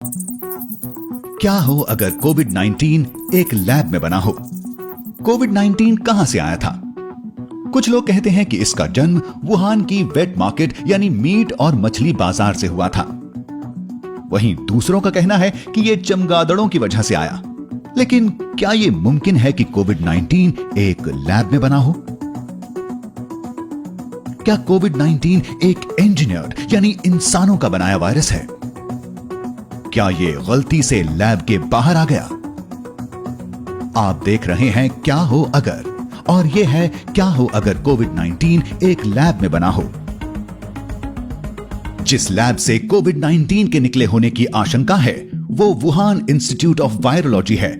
क्या हो अगर कोविड-19 एक लैब में बना हो? कोविड-19 कहां से आया था? कुछ लोग कहते हैं कि इसका जन्म वुहान की वेट मार्केट यानी मीट और मछली बाजार से हुआ था। वहीं दूसरों का कहना है कि यह चमगादड़ों की वजह से आया। लेकिन क्या यह मुमकिन है कि कोविड-19 एक लैब में बना हो? क्या कोविड-19 एक इंजीनियर्ड यानी इंसानों का बनाया वायरस है? क्या यह गलती से लैब के बाहर आ गया? आप देख रहे हैं क्या हो अगर, और यह है क्या हो अगर कोविड-19 एक लैब में बना हो। जिस लैब से कोविड-19 के निकले होने की आशंका है वो वुहान इंस्टीट्यूट ऑफ वायरोलॉजी है।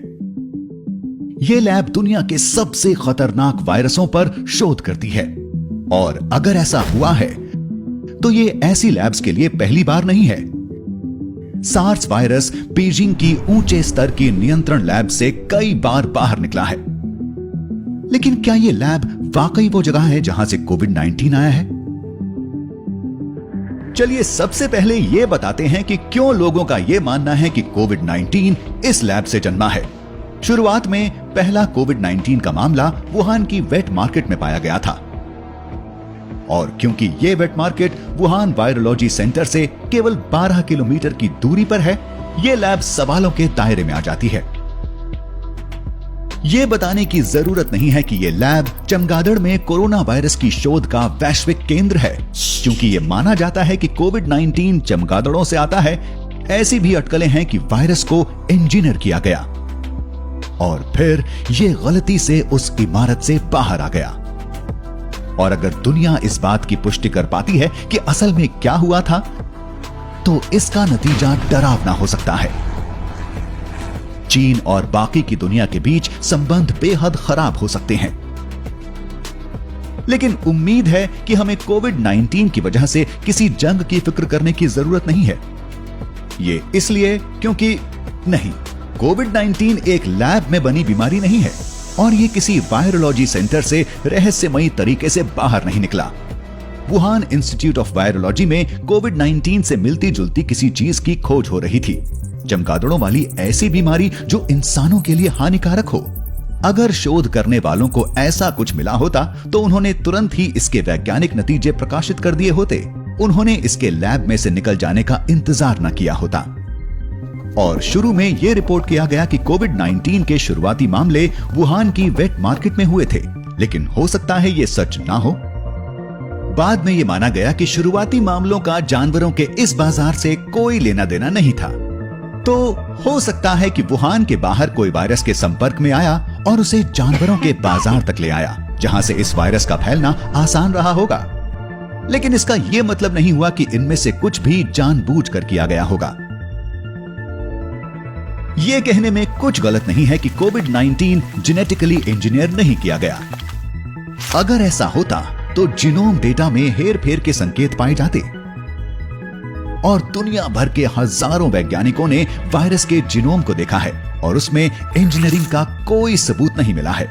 यह लैब दुनिया के सबसे खतरनाक वायरसों पर शोध करती है, और अगर ऐसा हुआ है तो यह ऐसी लैब्स के लिए पहली बार नहीं है। सार्स वायरस बीजिंग की ऊंचे स्तर की नियंत्रण लैब से कई बार बाहर निकला है। लेकिन क्या यह लैब वाकई वो जगह है जहां से कोविड-19 आया है? चलिए सबसे पहले यह बताते हैं कि क्यों लोगों का यह मानना है कि कोविड-19 इस लैब से जन्मा है। शुरुआत में पहला कोविड-19 का मामला वुहान की वेट मार्केट में पाया गया था, और क्योंकि यह wait market Wuhan virology centre से केवल 12 किलोमीटर की दूरी पर है, यह लैब सवालों के दायरे में आ जाती है। यह बताने की जरूरत नहीं है कि यह लैब चमगादड़ में कोरोना वायरस की शोध का वैश्विक केंद्र है, क्योंकि यह माना जाता है कि कोविड-19 चमगादड़ों से आता है। ऐसी भी अटकलें हैं कि वायरस को इंजीनियर किया गया और फिर यह गलती से उस इमारत से बाहर आ गया। और अगर दुनिया इस बात की पुष्टि कर पाती है कि असल में क्या हुआ था, तो इसका नतीजा डरावना हो सकता है। चीन और बाकी की दुनिया के बीच संबंध बेहद खराब हो सकते हैं। लेकिन उम्मीद है कि हमें कोविड-19 की वजह से किसी जंग की फिक्र करने की जरूरत नहीं है। यह इसलिए क्योंकि नहीं, कोविड-19 एक लैब में बनी बीमारी नहीं है, और यह किसी वायरोलॉजी सेंटर से रहस्यमयी तरीके से बाहर नहीं निकला। वुहान इंस्टीट्यूट ऑफ वायरोलॉजी में कोविड-19 से मिलती जुलती किसी चीज की खोज हो रही थी, चमगादड़ों वाली ऐसी बीमारी जो इंसानों के लिए हानिकारक हो। अगर शोध करने वालों को ऐसा कुछ मिला होता तो उन्होंने तुरंत ही इसके वैज्ञानिक नतीजे प्रकाशित कर दिए होते। उन्होंने इसके लैब में से निकल जाने का इंतजार न किया होता। और शुरू में यह रिपोर्ट किया गया कि कोविड-19 के शुरुआती मामले वुहान की वेट मार्केट में हुए थे, लेकिन हो सकता है यह सच ना हो। बाद में यह माना गया कि शुरुआती मामलों का जानवरों के इस बाजार से कोई लेना देना नहीं था। तो हो सकता है कि वुहान के बाहर कोई वायरस के संपर्क में आया और उसे जानवरों के बाजार तक ले आया, जहां से इस वायरस का फैलना आसान रहा होगा। लेकिन इसका यह मतलब नहीं हुआ कि इनमें से कुछ भी जानबूझकर किया गया होगा। यह कहने में कुछ गलत नहीं है कि कोविड-19 जेनेटिकली इंजीनियर नहीं किया गया। अगर ऐसा होता तो जीनोम डेटा में हेरफेर के संकेत पाए जाते, और दुनिया भर के हजारों वैज्ञानिकों ने वायरस के जीनोम को देखा है और उसमें इंजीनियरिंग का कोई सबूत नहीं मिला है।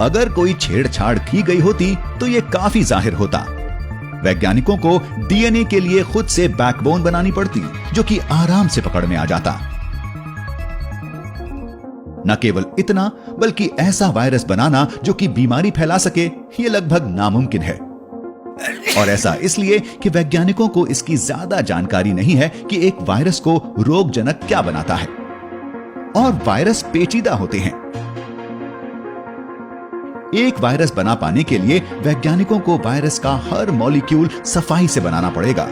अगर कोई छेड़छाड़ की गई होती तो यह काफी जाहिर होता। वैज्ञानिकों को डीएनए के लिए खुद से बैकबोन बनानी पड़ती, जो कि आराम से पकड़ में आ जाता। न केवल इतना, बल्कि ऐसा वायरस बनाना जो कि बीमारी फैला सके, यह लगभग नामुमकिन है। और ऐसा इसलिए कि वैज्ञानिकों को इसकी ज्यादा जानकारी नहीं है कि एक वायरस को रोगजनक क्या बनाता है, और वायरस पेचीदा होते हैं। एक वायरस बना पाने के लिए वैज्ञानिकों को वायरस का हर मॉलिक्यूल सफाई से बनाना पड़ेगा।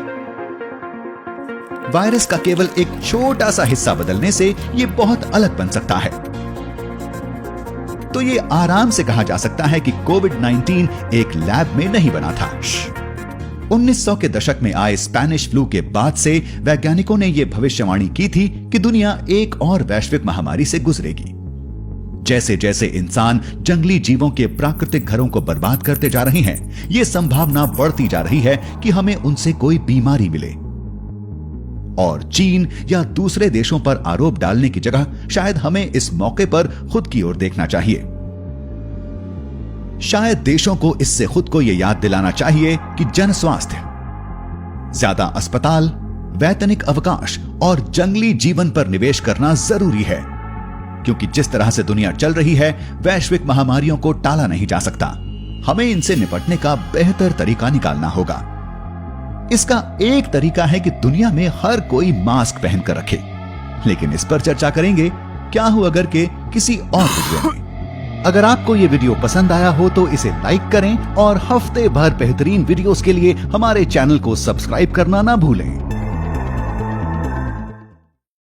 वायरस का केवल एक छोटा सा हिस्सा बदलने से यह बहुत अलग बन सकता है। तो यह आराम से कहा जा सकता है कि कोविड-19 एक लैब में नहीं बना था। 1900 के दशक में आए स्पेनिश फ्लू के बाद से वैज्ञानिकों ने यह भविष्यवाणी की थी कि दुनिया एक और वैश्विक महामारी से गुजरेगी। जैसे जैसे इंसान जंगली जीवों के प्राकृतिक घरों को बर्बाद करते जा रहे हैं, यह संभावना बढ़ती जा रही है कि हमें उनसे कोई बीमारी मिले। और चीन या दूसरे देशों पर आरोप डालने की जगह शायद हमें इस मौके पर खुद की ओर देखना चाहिए। शायद देशों को इससे खुद को यह याद दिलाना चाहिए कि जन स्वास्थ्य, ज्यादा अस्पताल वैतनिक अवकाश और जंगली जीवन पर निवेश करना जरूरी है, क्योंकि जिस तरह से दुनिया चल रही है, वैश्विक महामारियों को टाला नहीं जा सकता। हमें इनसे निपटने का बेहतर तरीका निकालना होगा। इसका एक तरीका है कि दुनिया में हर कोई मास्क पहनकर रखे, लेकिन इस पर चर्चा करेंगे क्या हो अगर के किसी और वीडियो में। अगर आपको ये वीडियो पसंद आया हो तो इसे लाइक करें और हफ्ते भर बेहतरीन वीडियोस के लिए हमारे चैनल को सब्सक्राइब करना ना भूलें।